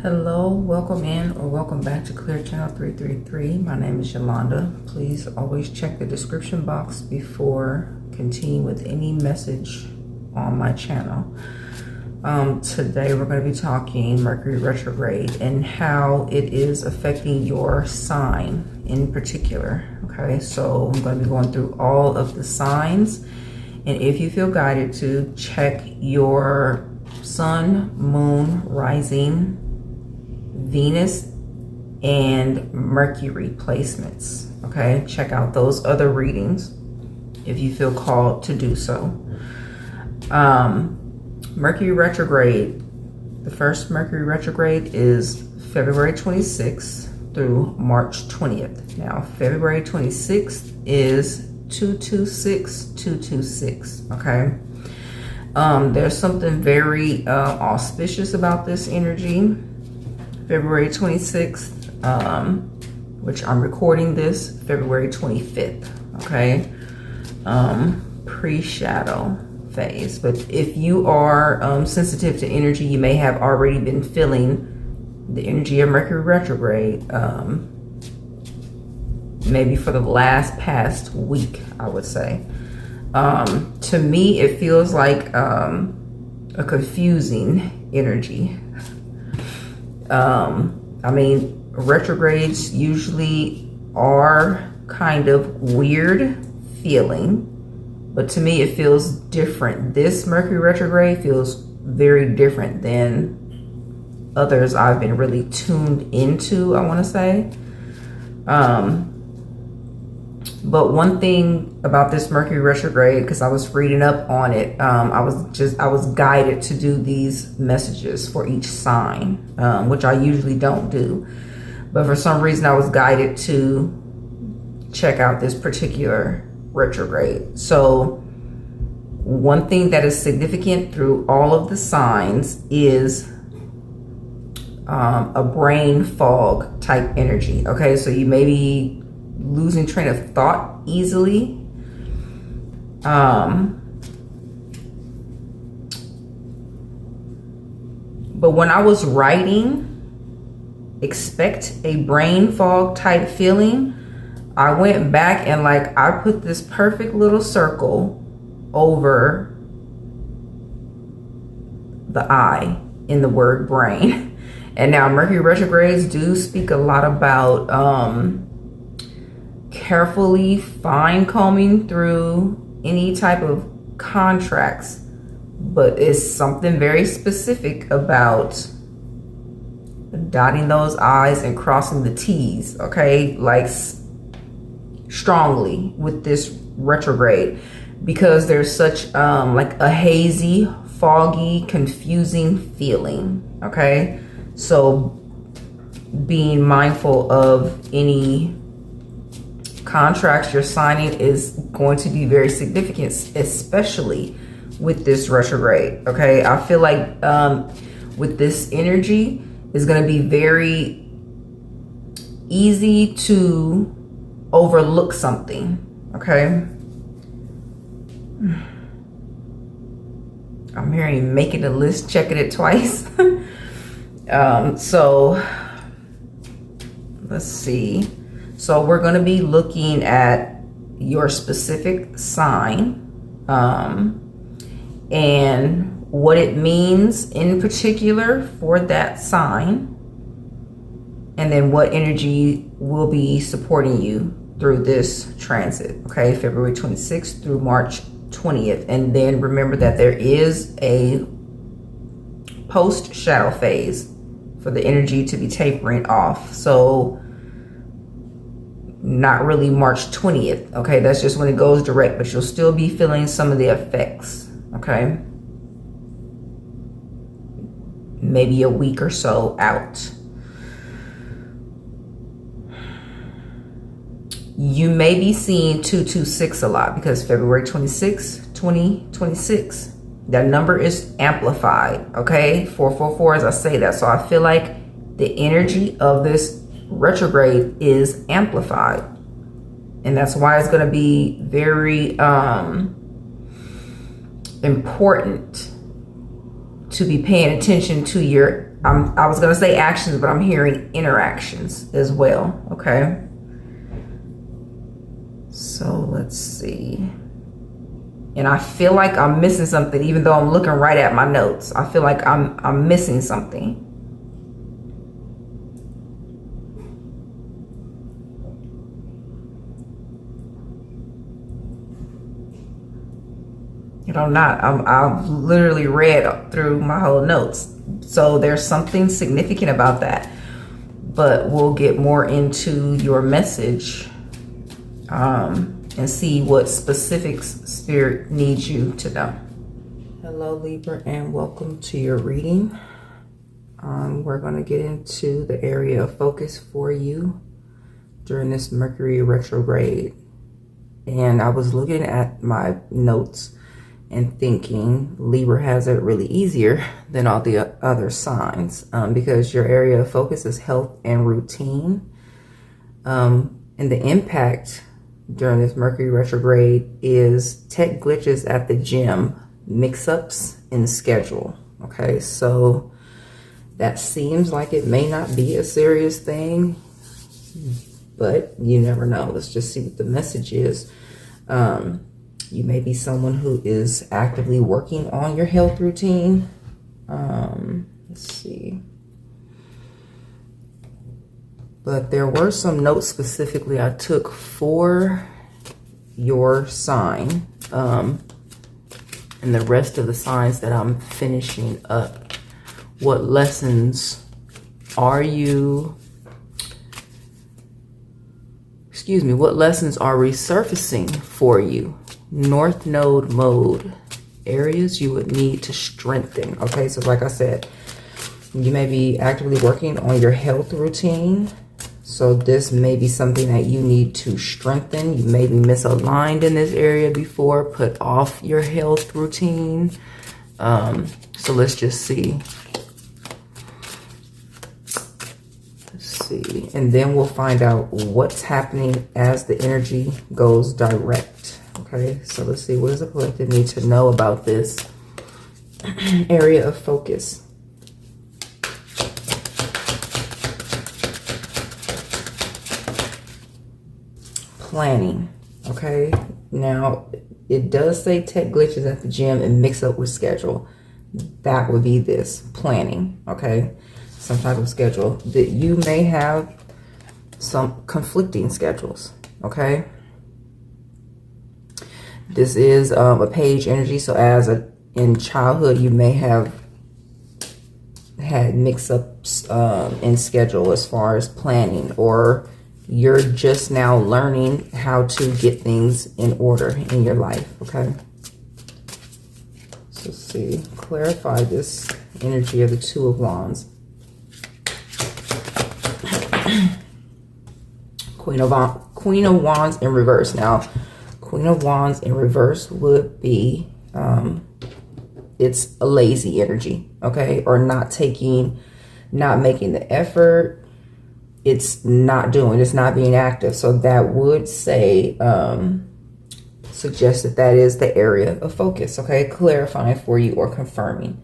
Hello, welcome in or welcome back to Clear Channel 333. My name is Yolanda. Please always check the description box before continuing with any message on my channel. Today we're going to be talking Mercury Retrograde and how it is affecting your sign in particular. Okay, so I'm going to be going through all of the signs, and if you feel guided to, check your sun, moon, rising, Venus, and Mercury placements. Okay, check out those other readings if you feel called to do so. Mercury retrograde, the first Mercury retrograde is February 26th through March 20th. Now February 26th is 226226. Okay, there's something very auspicious about this energy. February 26th, which I'm recording this February 25th, okay? Pre-shadow phase. But if you are sensitive to energy, you may have already been feeling the energy of Mercury retrograde, maybe for the past week, I would say. To me, it feels like a confusing energy. I mean, retrogrades usually are kind of weird feeling, but to me it feels different. This Mercury retrograde feels very different than others I've been really tuned into, I want to say. But one thing about this Mercury retrograde, because I was reading up on it, I was guided to do these messages for each sign, which I usually don't do. But for some reason, I was guided to check out this particular retrograde. So one thing that is significant through all of the signs is a brain fog type energy. Okay, so you may be losing train of thought easily. But when I was writing, expect a brain fog type feeling, I went back and I put this perfect little circle over the I in the word brain. And now Mercury retrogrades do speak a lot about carefully fine combing through any type of contracts, but it's something very specific about dotting those I's and crossing the T's, okay, like strongly with this retrograde, because there's such like a hazy, foggy, confusing feeling. Okay, so being mindful of any contracts you're signing is going to be very significant, especially with this retrograde. Okay, I feel like with this energy, it's going to be very easy to overlook something. Okay, I'm hearing making a list, checking it twice. So let's see. So we're going to be looking at your specific sign and what it means in particular for that sign, and then what energy will be supporting you through this transit. Okay, February 26th through March 20th. And then remember that there is a post shadow phase for the energy to be tapering off. So not really March 20th. Okay, that's just when it goes direct, but you'll still be feeling some of the effects. Okay, maybe a week or so out. You may be seeing 226 a lot because February 26, 2026, that number is amplified. Okay, 444 as I say that. So I feel like the energy of this retrograde is amplified, and that's why it's going to be very important to be paying attention to your I was going to say actions, but I'm hearing interactions as well. Okay. So let's see. And I feel like I'm missing something, even though I'm looking right at my notes. I feel like I'm missing something. I've literally read through my whole notes. So there's something significant about that. But we'll get more into your message and see what specifics Spirit needs you to know. Hello, Libra, and welcome to your reading. We're going to get into the area of focus for you during this Mercury retrograde. And I was looking at my notes and thinking Libra has it really easier than all the other signs because your area of focus is health and routine. And the impact during this Mercury retrograde is tech glitches at the gym, mix-ups in schedule. Okay, so that seems like it may not be a serious thing, but you never know. Let's just see what the message is. You may be someone who is actively working on your health routine. Let's see. But there were some notes specifically I took for your sign. And the rest of the signs that I'm finishing up. What lessons are you... what lessons are resurfacing for you? North Node mode, areas you would need to strengthen. Okay, so like I said, you may be actively working on your health routine. So this may be something that you need to strengthen. You may be misaligned in this area before, put off your health routine. So let's just see. See, and then we'll find out what's happening as the energy goes direct. Okay, so let's see, what does the collective need to know about this area of focus? Planning. Okay, now it does say tech glitches at the gym and mix up with schedule. That would be this planning. Okay, some type of schedule that you may have some conflicting schedules. Okay, this is a page energy, so in childhood you may have had mix-ups in schedule as far as planning, or you're just now learning how to get things in order in your life. Okay, so see, clarify this energy of the Two of Wands. Queen of Wands in reverse. Now, Queen of Wands in reverse would be, it's a lazy energy, okay? Or not making the effort. It's not being active. So that would say, suggest that is the area of focus, okay? Clarifying for you or confirming.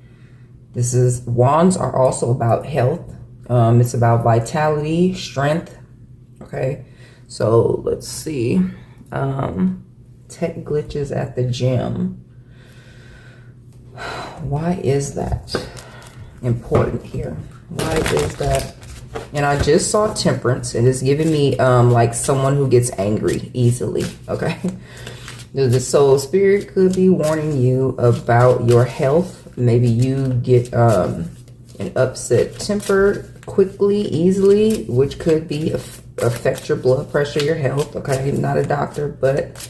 Wands are also about health. It's about vitality, strength. Okay, so let's see. Tech glitches at the gym. Why is that important here? Why is that? And I just saw temperance, and it's giving me like someone who gets angry easily. Okay, the soul spirit could be warning you about your health. Maybe you get an upset temper quickly, easily, which could be affect your blood pressure, your health. Okay, I'm not a doctor, but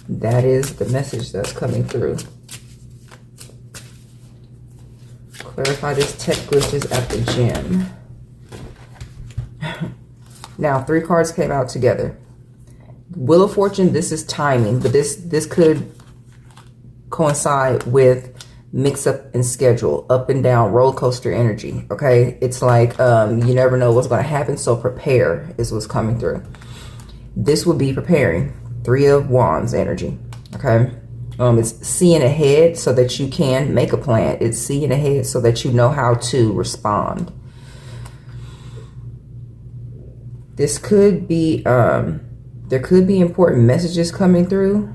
that is the message that's coming through. Clarify this tech glitches at the gym. Now, 3 cards came out together. Wheel of Fortune, this is timing, but this could coincide with mix up in schedule, up and down, roller coaster energy. Okay, it's like you never know what's going to happen, so prepare is what's coming through. This would be preparing. 3 of Wands energy. Okay, it's seeing ahead so that you can make a plan. It's seeing ahead so that you know how to respond. This could be, there could be important messages coming through.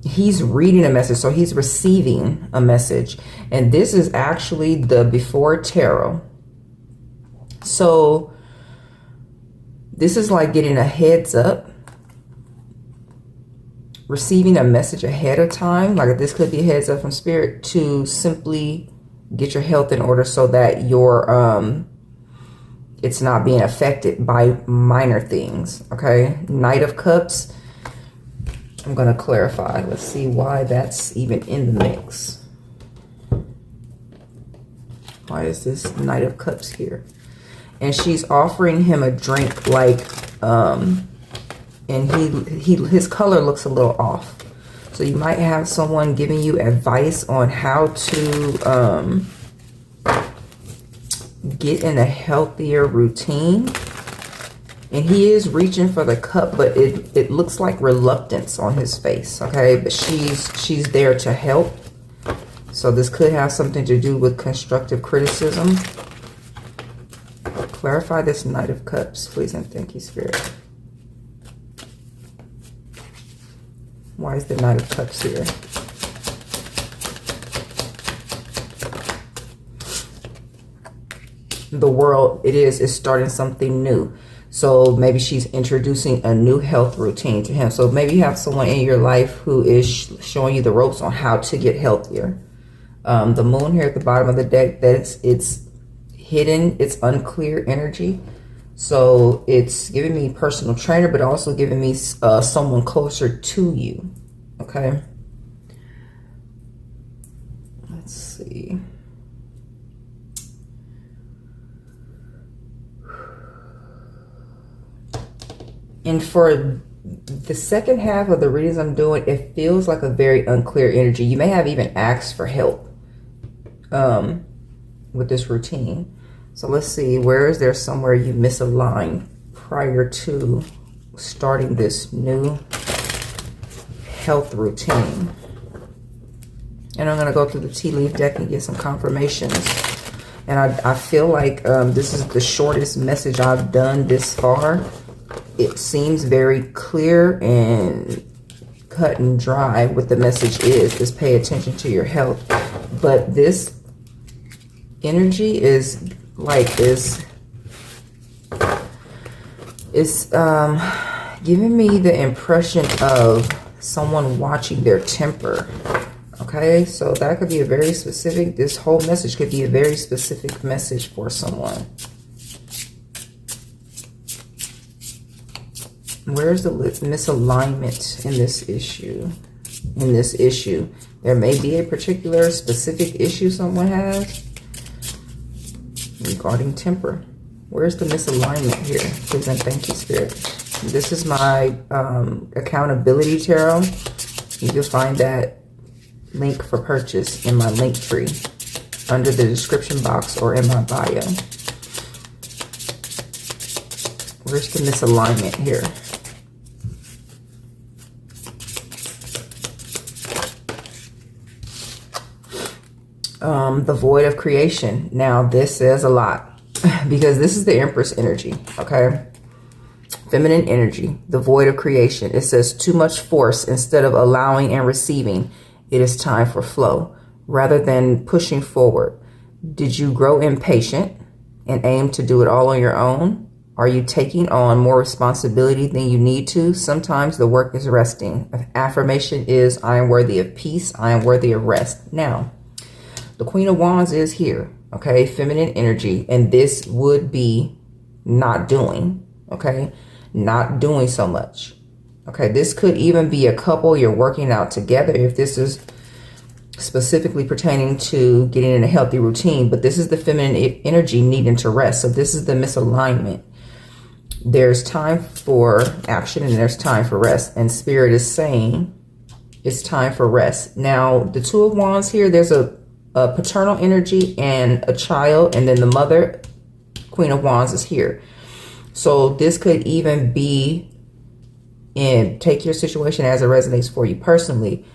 He's reading a message, so he's receiving a message. And this is actually the before tarot. So this is like getting a heads up, receiving a message ahead of time. Like this could be a heads up from spirit to simply get your health in order so that your it's not being affected by minor things. Okay, Knight of Cups. I'm going to clarify. Let's see why that's even in the mix. Why is this Knight of Cups here? And she's offering him a drink, like, and his color looks a little off. So you might have someone giving you advice on how to get in a healthier routine. And he is reaching for the cup, but it looks like reluctance on his face, okay? But she's there to help. So this could have something to do with constructive criticism. Clarify this Knight of Cups, please, and thank you, Spirit. Why is the Knight of Cups here? The world, is starting something new. So maybe she's introducing a new health routine to him. So maybe you have someone in your life who is showing you the ropes on how to get healthier. The moon here at the bottom of the deck, it's hidden, it's unclear energy. So it's giving me personal trainer, but also giving me someone closer to you. Okay. Let's see. And for the second half of the readings I'm doing, it feels like a very unclear energy. You may have even asked for help with this routine. So let's see, where is there somewhere you misaligned prior to starting this new health routine? And I'm going to go through the tea leaf deck and get some confirmations. And I feel like this is the shortest message I've done this far. It seems very clear and cut and dry. What the message is pay attention to your health. But this energy is like this. It's giving me the impression of someone watching their temper. Okay, so that could be a very specific, this whole message could be a very specific message for someone. Where's the misalignment in this issue? There may be a particular specific issue someone has regarding temper. Where's the misalignment here? Please and thank you, Spirit. This is my accountability tarot. You can find that link for purchase in my link tree under the description box or in my bio. Where's the misalignment here? The void of creation. Now this says a lot because this is the Empress energy, okay? Feminine energy, the void of creation. It says too much force instead of allowing and receiving. It is time for flow rather than pushing forward. Did you grow impatient and aim to do it all on your own? Are you taking on more responsibility than you need to? Sometimes the work is resting. Affirmation is, I am worthy of peace. I am worthy of rest. Now, the Queen of Wands is here, okay? Feminine energy. And this would be not doing, okay? Not doing so much. Okay, this could even be a couple you're working out together if this is specifically pertaining to getting in a healthy routine. But this is the feminine energy needing to rest. So this is the misalignment. There's time for action and there's time for rest. And Spirit is saying it's time for rest. Now, the Two of Wands here, there's a paternal energy and a child. And then the mother, Queen of Wands, is here. So this could even be, and take your situation as it resonates for you personally,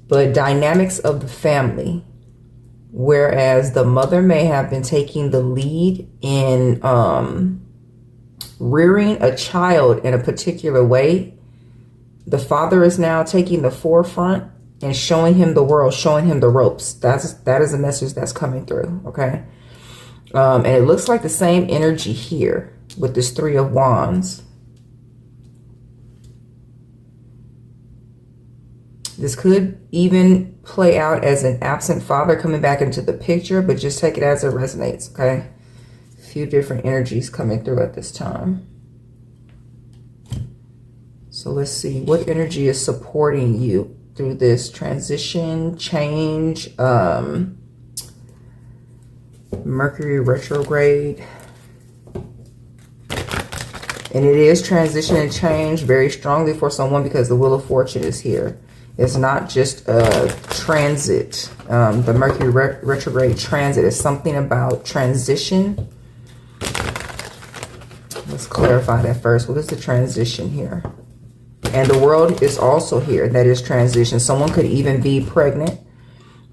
but dynamics of the family, whereas the mother may have been taking the lead in rearing a child in a particular way. The father is now taking the forefront and showing him the world, showing him the ropes. That is a message that's coming through, okay? And it looks like the same energy here with this Three of Wands. This could even play out as an absent father coming back into the picture, but just take it as it resonates, okay? A few different energies coming through at this time. So let's see, what energy is supporting you through this transition, change, Mercury retrograde. And it is transition and change very strongly for someone because the Wheel of Fortune is here. It's not just a transit. The Mercury retrograde transit is something about transition. Let's clarify that first. What is the transition here? And the World is also here. That is transition. Someone could even be pregnant.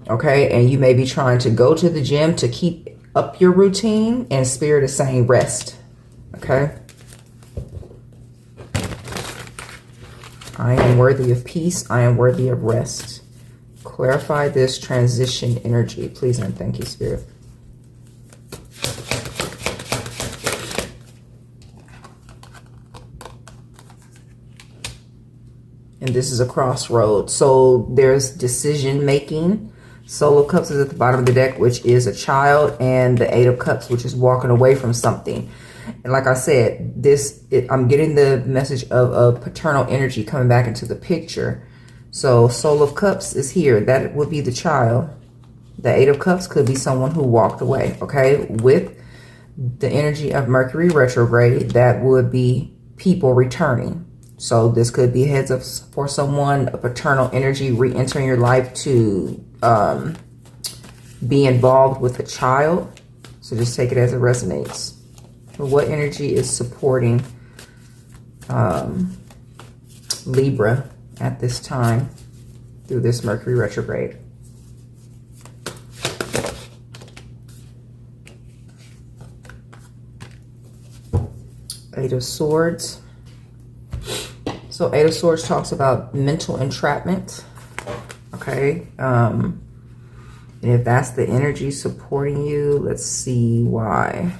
Okay. And you may be trying to go to the gym to keep up your routine. And Spirit is saying rest. Okay. I am worthy of peace. I am worthy of rest. Clarify this transition energy, please and thank you, Spirit. And this is a crossroad. So there's decision making. Soul of Cups is at the bottom of the deck, which is a child, and the Eight of Cups, which is walking away from something. And like I said, I'm getting the message of a paternal energy coming back into the picture. So Soul of Cups is here. That would be the child. The Eight of Cups could be someone who walked away, okay? With the energy of Mercury retrograde, that would be people returning. So this could be heads up for someone, a paternal energy re-entering your life to be involved with a child. So just take it as it resonates. What energy is supporting Libra at this time through this Mercury retrograde? Eight of Swords. So Eight of Swords talks about mental entrapment. Okay. And if that's the energy supporting you, let's see why.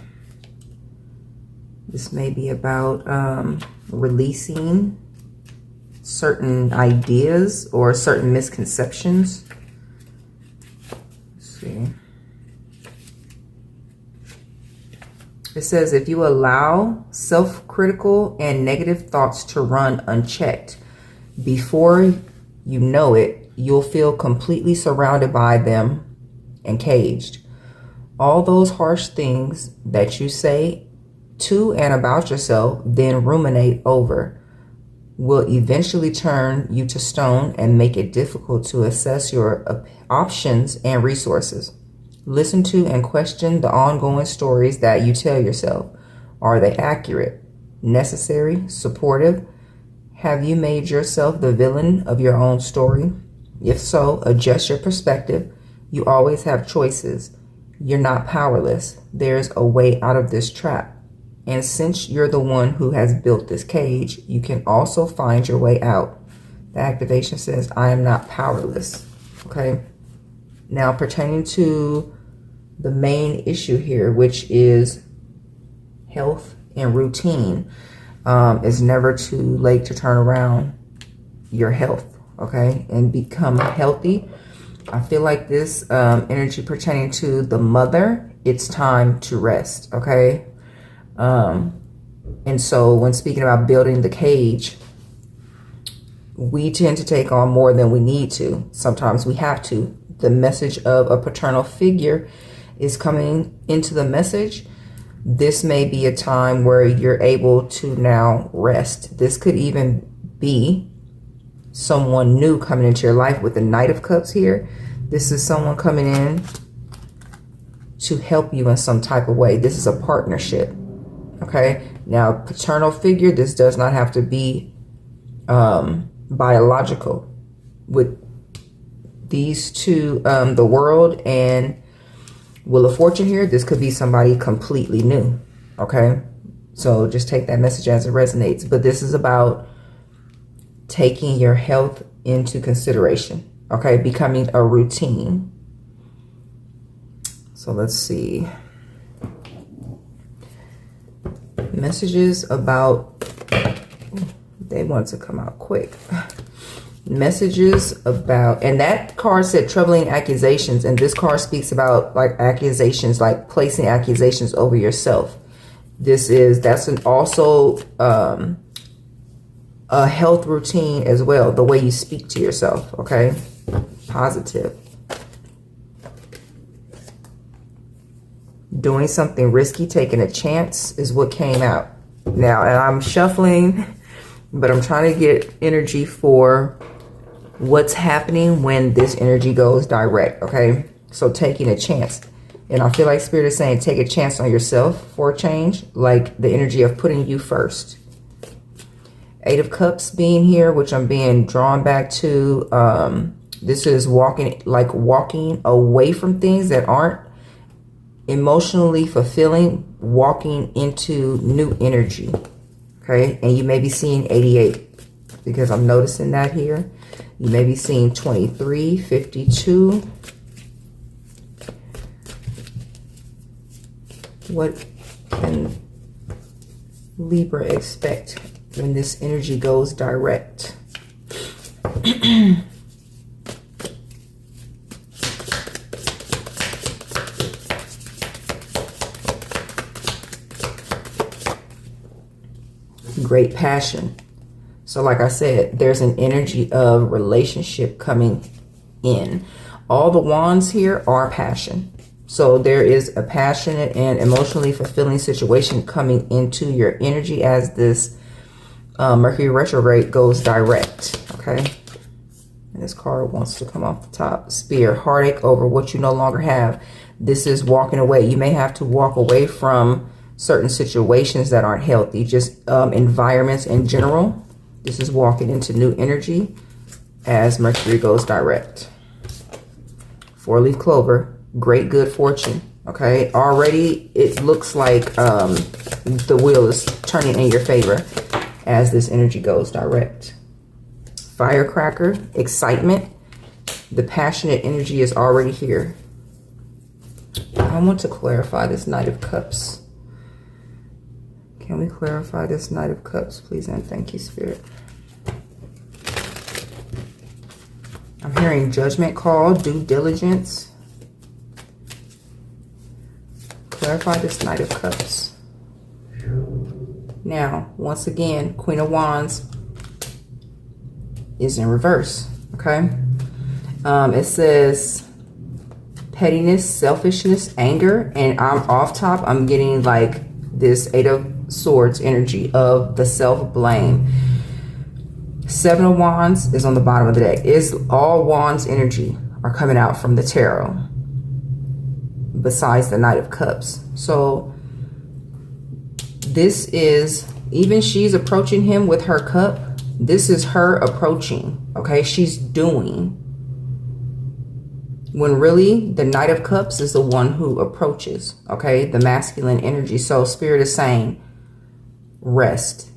This may be about releasing certain ideas or certain misconceptions. Let's see. It says, if you allow self-critical and negative thoughts to run unchecked, before you know it, you'll feel completely surrounded by them and caged. All those harsh things that you say to and about yourself, then ruminate over, will eventually turn you to stone and make it difficult to assess your options and resources. Listen to and question the ongoing stories that you tell yourself. Are they accurate, necessary, supportive? Have you made yourself the villain of your own story? If so, adjust your perspective. You always have choices. You're not powerless. There's a way out of this trap. And since you're the one who has built this cage, you can also find your way out. The activation says, I am not powerless. Okay. Now, pertaining to the main issue here, which is health and routine, it's never too late to turn around your health, okay, and become healthy. I feel like this energy pertaining to the mother, it's time to rest, okay? And so when speaking about building the cage, we tend to take on more than we need to. Sometimes we have to. The message of a paternal figure is coming into the message. This may be a time where you're able to now rest. This could even be someone new coming into your life with the Knight of Cups here. This is someone coming in to help you in some type of way. This is a partnership. Okay. Now, paternal figure, this does not have to be biological. With these two, the World and Wheel of Fortune here, this could be somebody completely new. Okay. So just take that message as it resonates. But this is about taking your health into consideration, okay? Becoming a routine. So let's see. Messages about, they want to come out quick. Messages about, and that card said troubling accusations, and this card speaks about like accusations, like placing accusations over yourself. That's also a health routine as well, the way you speak to yourself, okay? Positive. Doing something risky, taking a chance is what came out. Now, and I'm shuffling, but I'm trying to get energy for what's happening when this energy goes direct, okay? So taking a chance. And I feel like Spirit is saying take a chance on yourself for a change, like the energy of putting you first. 8 of Cups being here, which I'm being drawn back to. This is walking away from things that aren't emotionally fulfilling, walking into new energy, okay? And you may be seeing 88 because I'm noticing that here. You may be seeing 23, 52. What can Libra expect when this energy goes direct? Great passion. So like I said, there's an energy of relationship coming in. All the wands here are passion. So there is a passionate and emotionally fulfilling situation coming into your energy as this Mercury Retrograde goes direct, okay? And this card wants to come off the top. Spear, heartache over what you no longer have. This is walking away. You may have to walk away from certain situations that aren't healthy, just environments in general. This is walking into new energy as Mercury goes direct. 4-leaf clover. Great good fortune, okay? Already it looks like the wheel is turning in your favor as this energy goes direct. Firecracker, excitement. The passionate energy is already here. I want to clarify this Knight of Cups. Can we clarify this Knight of Cups, please? And thank you, Spirit. I'm hearing judgment call, due diligence. Clarify this Knight of Cups. Now, once again, Queen of Wands is in reverse, okay? It says pettiness, selfishness, anger, and I'm off top. I'm getting like this 8 of Swords energy of the self-blame. 7 of Wands is on the bottom of the deck. Is all Wands energy are coming out from the tarot, besides the Knight of Cups. So this is, even she's approaching him with her cup. This is her approaching, okay? She's doing. When really the Knight of Cups is the one who approaches, okay? The masculine energy. So Spirit is saying, rest.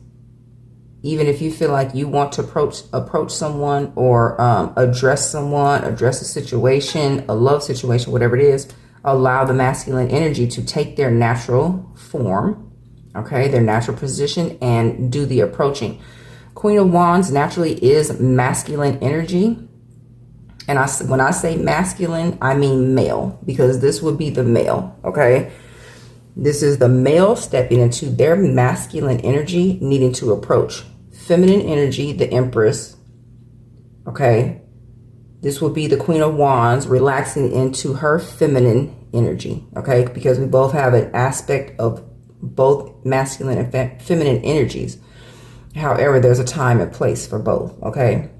Even if you feel like you want to approach someone or address someone, address a situation, a love situation, whatever it is, allow the masculine energy to take their natural form, okay, their natural position, and do the approaching. Queen of Wands naturally is masculine energy. And when I say masculine, I mean male, because this would be the male, okay? This is the male stepping into their masculine energy, needing to approach. Feminine energy, the Empress, okay? This will be the Queen of Wands relaxing into her feminine energy, okay? Because we both have an aspect of both masculine and feminine energies. However, there's a time and place for both, okay?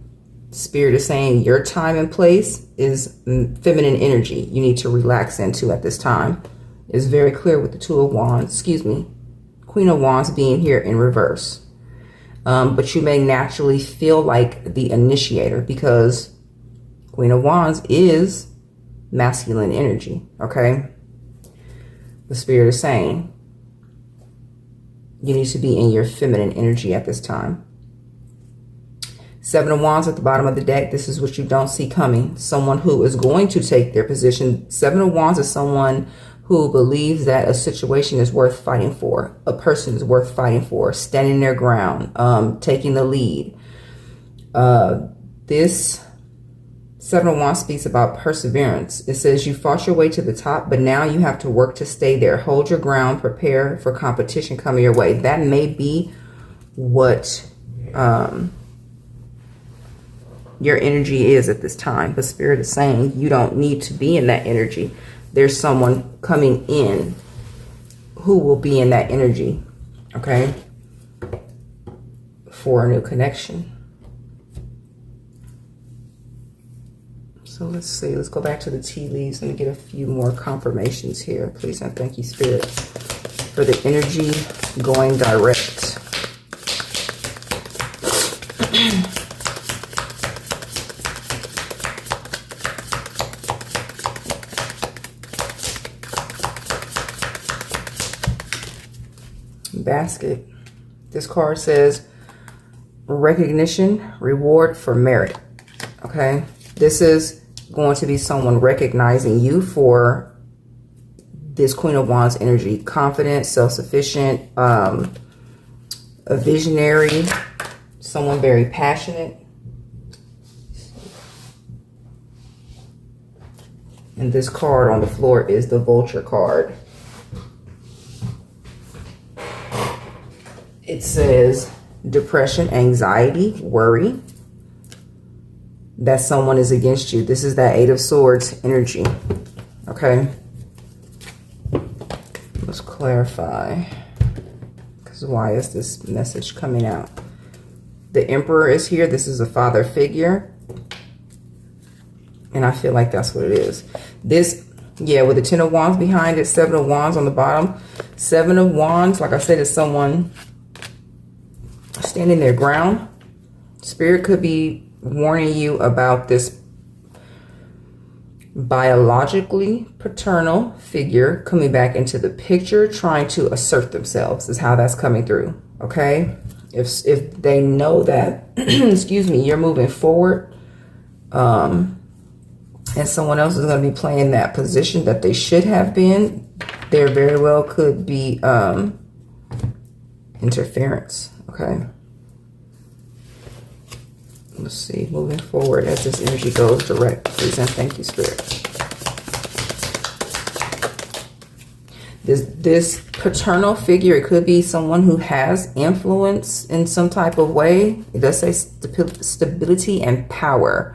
Spirit is saying your time and place is feminine energy you need to relax into at this time. It's very clear with the 2 of Wands, Queen of Wands being here in reverse. But you may naturally feel like the initiator because Queen of Wands is masculine energy, okay? The Spirit is saying, You need to be in your feminine energy at this time. Seven of Wands at the bottom of the deck. This is what you don't see coming. Someone who is going to take their position. Seven of Wands is someone who believes that a situation is worth fighting for. A person is worth fighting for. Standing their ground. Taking the lead. This Seven of Wands speaks about perseverance. It says you fought your way to the top, but now you have to work to stay there. Hold your ground. Prepare for competition coming your way. That may be what your energy is at this time. But Spirit is saying you don't need to be in that energy. There's someone coming in who will be in that energy, okay, for a new connection. So let's see. Let's go back to the tea leaves. Let me get a few more confirmations here. Please and thank you, Spirit, for the energy going direct. Basket. This card says recognition, reward for merit. Okay. This is going to be someone recognizing you for this Queen of Wands energy. Confident, self-sufficient, a visionary, someone very passionate. And this card on the floor is the Vulture card. It says depression, anxiety, worry. That someone is against you. This is that Eight of Swords energy. Okay. Let's clarify. Because why is this message coming out? The Emperor is here. This is a father figure. And I feel like that's what it is. This, yeah, with the Ten of Wands behind it, Seven of Wands on the bottom. Seven of Wands, like I said, is someone standing their ground. Spirit could be warning you about this biologically paternal figure coming back into the picture, trying to assert themselves, is how that's coming through. Okay, if they know that excuse me, you're moving forward, and someone else is going to be playing that position that they should have been, there very well could be interference. Okay. Let's see, moving forward as this energy goes direct. Please and thank you, Spirit. This paternal figure, it could be someone who has influence in some type of way. It does say stability and power.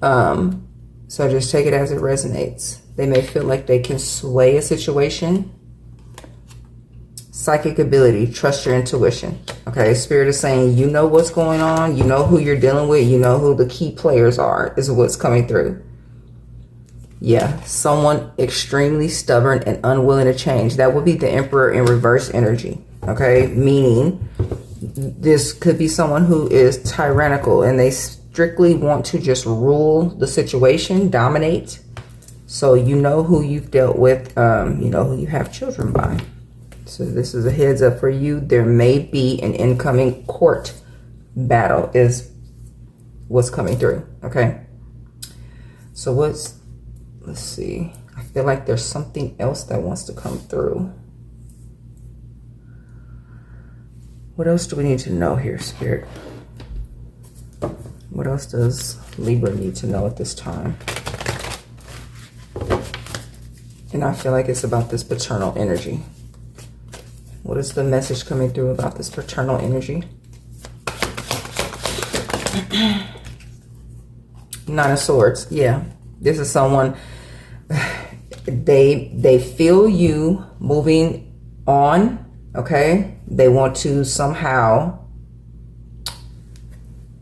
So just take it as it resonates. They may feel like they can sway a situation. Psychic ability, trust your intuition. Okay, Spirit is saying you know what's going on, you know who you're dealing with, you know who the key players are, is what's coming through. Yeah, someone extremely stubborn and unwilling to change. That would be the Emperor in reverse energy. Okay, meaning this could be someone who is tyrannical and they strictly want to just rule the situation, dominate. So you know who you've dealt with, you know who you have children by. So this is a heads up for you. There may be an incoming court battle is what's coming through. Okay. So let's see. I feel like there's something else that wants to come through. What else do we need to know here, Spirit? What else does Libra need to know at this time? And I feel like it's about this paternal energy. What is the message coming through about this paternal energy? Nine of Swords. Yeah. This is someone, they feel you moving on, okay? They want to somehow,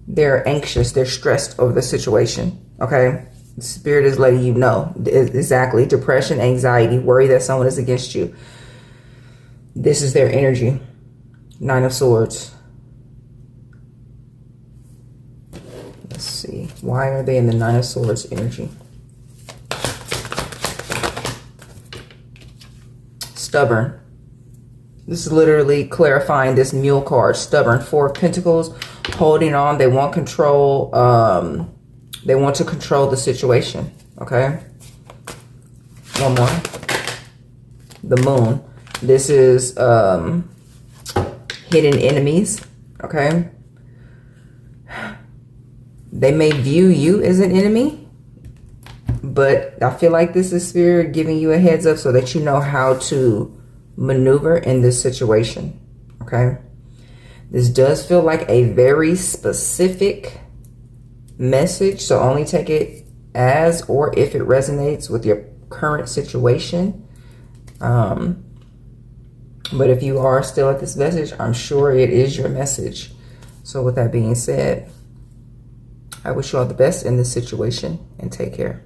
they're anxious, they're stressed over the situation, okay? Spirit is letting you know. Exactly. Depression, anxiety, worry that someone is against you. This is their energy. Nine of Swords. Let's see. Why are they in the Nine of Swords energy? Stubborn. This is literally clarifying this Mule card. Stubborn, 4 of Pentacles, holding on. They want control. They want to control the situation. Okay. One more. The Moon. This is hidden enemies. Okay. They may view you as an enemy, but I feel like this is Spirit giving you a heads up so that you know how to maneuver in this situation. Okay. This does feel like a very specific message, so only take it as or if it resonates with your current situation. But if you are still at this message, I'm sure it is your message. So with that being said, I wish you all the best in this situation and take care.